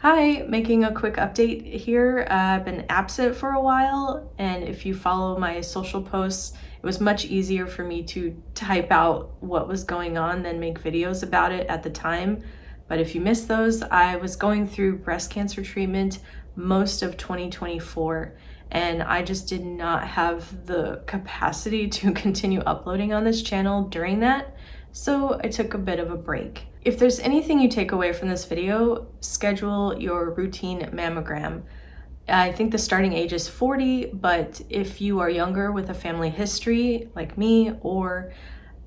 Hi, making a quick update here. I've been absent for a while, and if you follow my social posts, it was much easier for me to type out what was going on than make videos about it at the time. But if you missed those, I was going through breast cancer treatment most of 2024, and I just did not have the capacity to continue uploading on this channel during that, so I took a bit of a break. If there's anything you take away from this video, schedule your routine mammogram. I think the starting age is 40, but if you are younger with a family history like me, or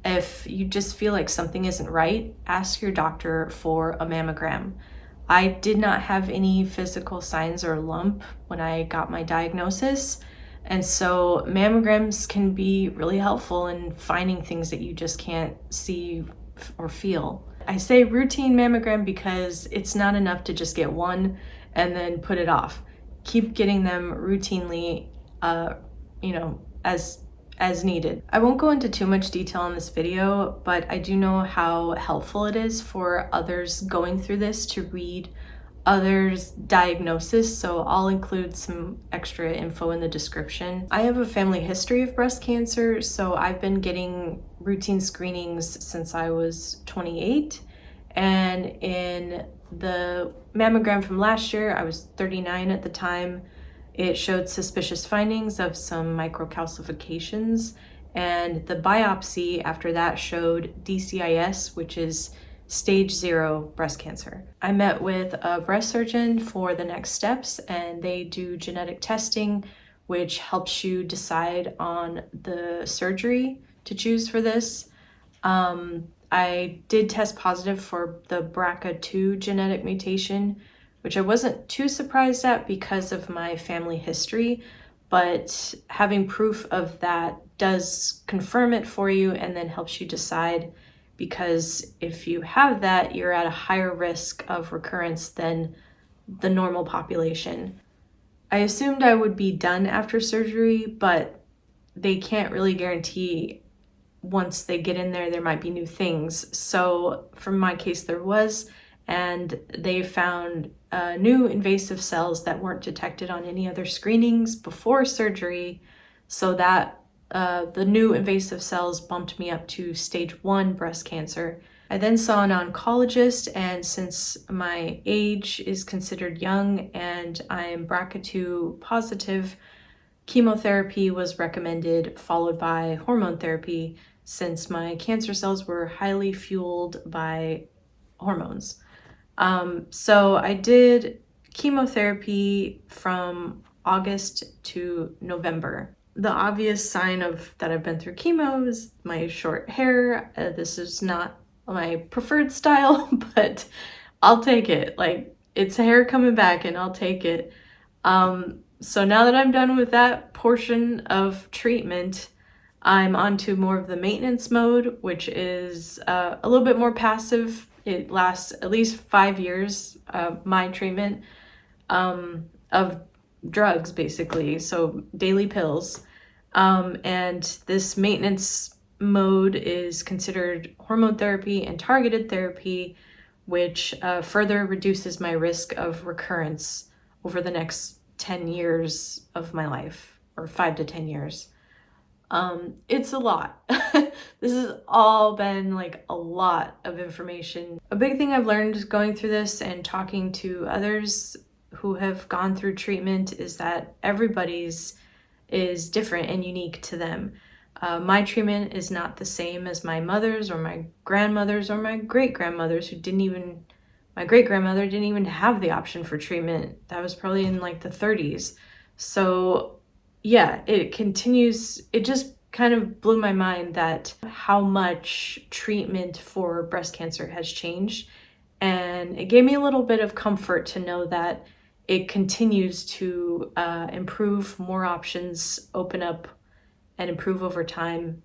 if you just feel like something isn't right, ask your doctor for a mammogram. I did not have any physical signs or lump when I got my diagnosis, and so mammograms can be really helpful in finding things that you just can't see or feel. I say routine mammogram because it's not enough to just get one and then put it off. Keep getting them routinely, as needed. I won't go into too much detail in this video, but I do know how helpful it is for others going through this to read others' diagnosis, so I'll include some extra info in the description. I have a family history of breast cancer, so I've been getting routine screenings since I was 28, and in the mammogram from last year, I was 39 at the time. It showed suspicious findings of some microcalcifications, and the biopsy after that showed DCIS, which is stage 0 breast cancer. I met with a breast surgeon for the next steps, and they do genetic testing, which helps you decide on the surgery to choose for this. I did test positive for the BRCA2 genetic mutation, which I wasn't too surprised at because of my family history, but having proof of that does confirm it for you and then helps you decide, because if you have that, you're at a higher risk of recurrence than the normal population. I assumed I would be done after surgery, but they can't really guarantee once they get in there might be new things. So for my case, there was, and they found new invasive cells that weren't detected on any other screenings before surgery, so that the new invasive cells bumped me up to stage 1 breast cancer. I then saw an oncologist, and since my age is considered young and I'm BRCA2 positive, chemotherapy was recommended, followed by hormone therapy, since my cancer cells were highly fueled by hormones. So I did chemotherapy from August to November. The obvious sign of that I've been through chemo is my short hair. This is not my preferred style, but I'll take it. Like, it's hair coming back and I'll take it. So now that I'm done with that portion of treatment, I'm on to more of the maintenance mode, which is a little bit more passive. It lasts at least 5 years, my treatment of drugs, basically, so daily pills. And this maintenance mode is considered hormone therapy and targeted therapy, which further reduces my risk of recurrence over the next 10 years of my life, or 5 to 10 years. It's a lot. This has all been like a lot of information. A big thing I've learned going through this and talking to others who have gone through treatment is that everybody's is different and unique to them. My treatment is not the same as my mother's or my grandmother's or my great-grandmother's, my great-grandmother didn't even have the option for treatment. That was probably in like the 30s. So yeah, it continues. It just kind of blew my mind that how much treatment for breast cancer has changed. And it gave me a little bit of comfort to know that it continues to improve, more options open up and improve over time.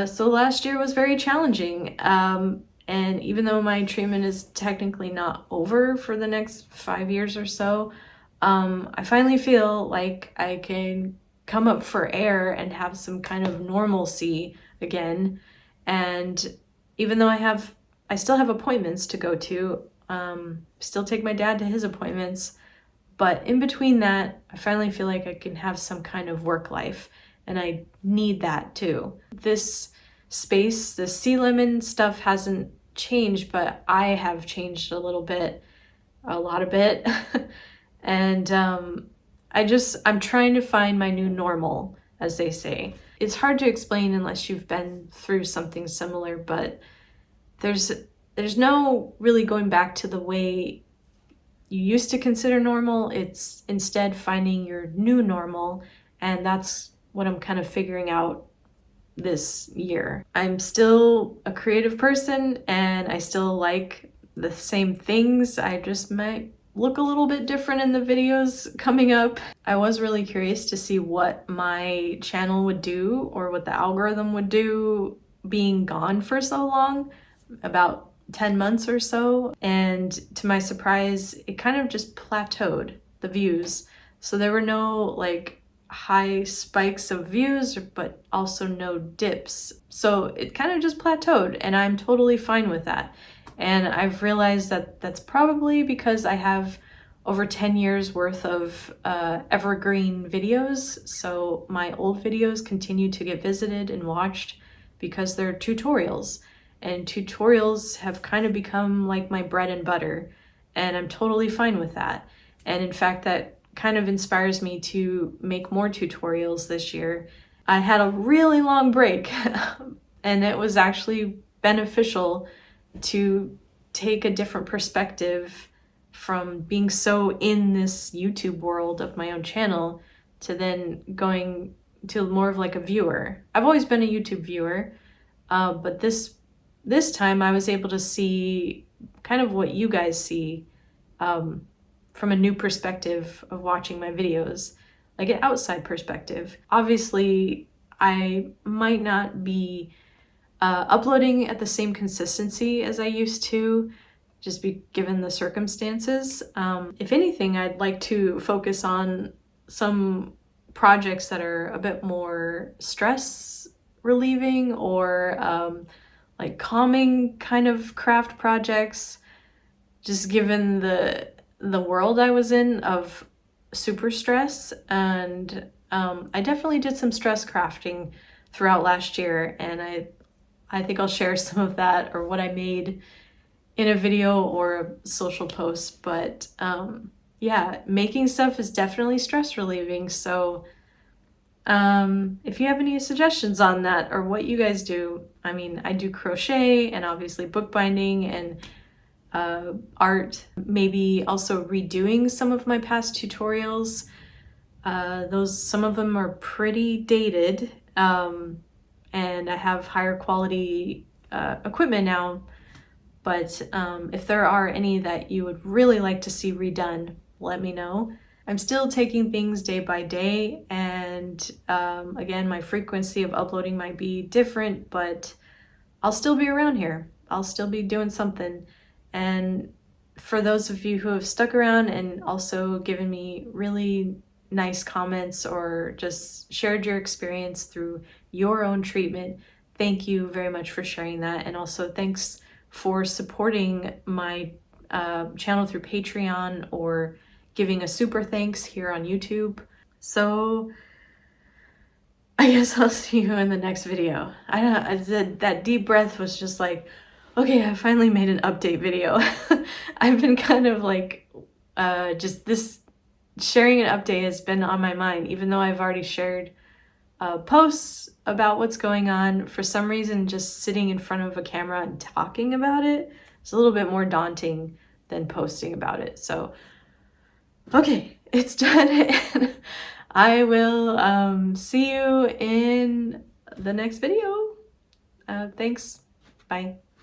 So last year was very challenging. And even though my treatment is technically not over for the next 5 years or so, I finally feel like I can come up for air and have some kind of normalcy again. And even though I still have appointments to go to, still take my dad to his appointments. But in between that, I finally feel like I can have some kind of work life, and I need that too. This space, the sea lemon stuff hasn't changed, but I have changed a little bit, a lot of bit. And I'm trying to find my new normal, as they say. It's hard to explain unless you've been through something similar, but there's no really going back to the way you used to consider normal. It's instead finding your new normal, and that's what I'm kind of figuring out this year. I'm still a creative person and I still like the same things. I just might look a little bit different in the videos coming up. I was really curious to see what my channel would do, or what the algorithm would do being gone for so long, about 10 months or so. And to my surprise, it kind of just plateaued, the views. So there were no like high spikes of views, but also no dips. So it kind of just plateaued, and I'm totally fine with that. And I've realized that that's probably because I have over 10 years worth of evergreen videos. So my old videos continue to get visited and watched because they're tutorials. And tutorials have kind of become like my bread and butter, and I'm totally fine with that. And in fact, that kind of inspires me to make more tutorials this year. I had a really long break and it was actually beneficial to take a different perspective from being so in this YouTube world of my own channel to then going to more of like a viewer. I've always been a YouTube viewer, but this time I was able to see kind of what you guys see from a new perspective of watching my videos, like an outside perspective. Obviously, I might not be uploading at the same consistency as I used to, just given the circumstances. If anything, I'd like to focus on some projects that are a bit more stress relieving, or like calming kind of craft projects, just given the world I was in of super stress. And I definitely did some stress crafting throughout last year, and I think I'll share some of that, or what I made, in a video or a social post. But yeah, making stuff is definitely stress relieving. So if you have any suggestions on that, or what you guys do, I mean, I do crochet and obviously bookbinding and art, maybe also redoing some of my past tutorials. Some of them are pretty dated, and I have higher quality equipment now. But if there are any that you would really like to see redone, let me know. I'm still taking things day by day, and again, my frequency of uploading might be different, but I'll still be around here. I'll still be doing something. And for those of you who have stuck around and also given me really nice comments, or just shared your experience through your own treatment, thank you very much for sharing that. And also thanks for supporting my channel through Patreon, or giving a super thanks here on YouTube. So I guess I'll see you in the next video. That deep breath was just like, okay, I finally made an update video. I've been kind of like, just this sharing an update has been on my mind, even though I've already shared posts about what's going on. For some reason, just sitting in front of a camera and talking about it is a little bit more daunting than posting about it. So, okay, it's done. And I will see you in the next video. Thanks. Bye.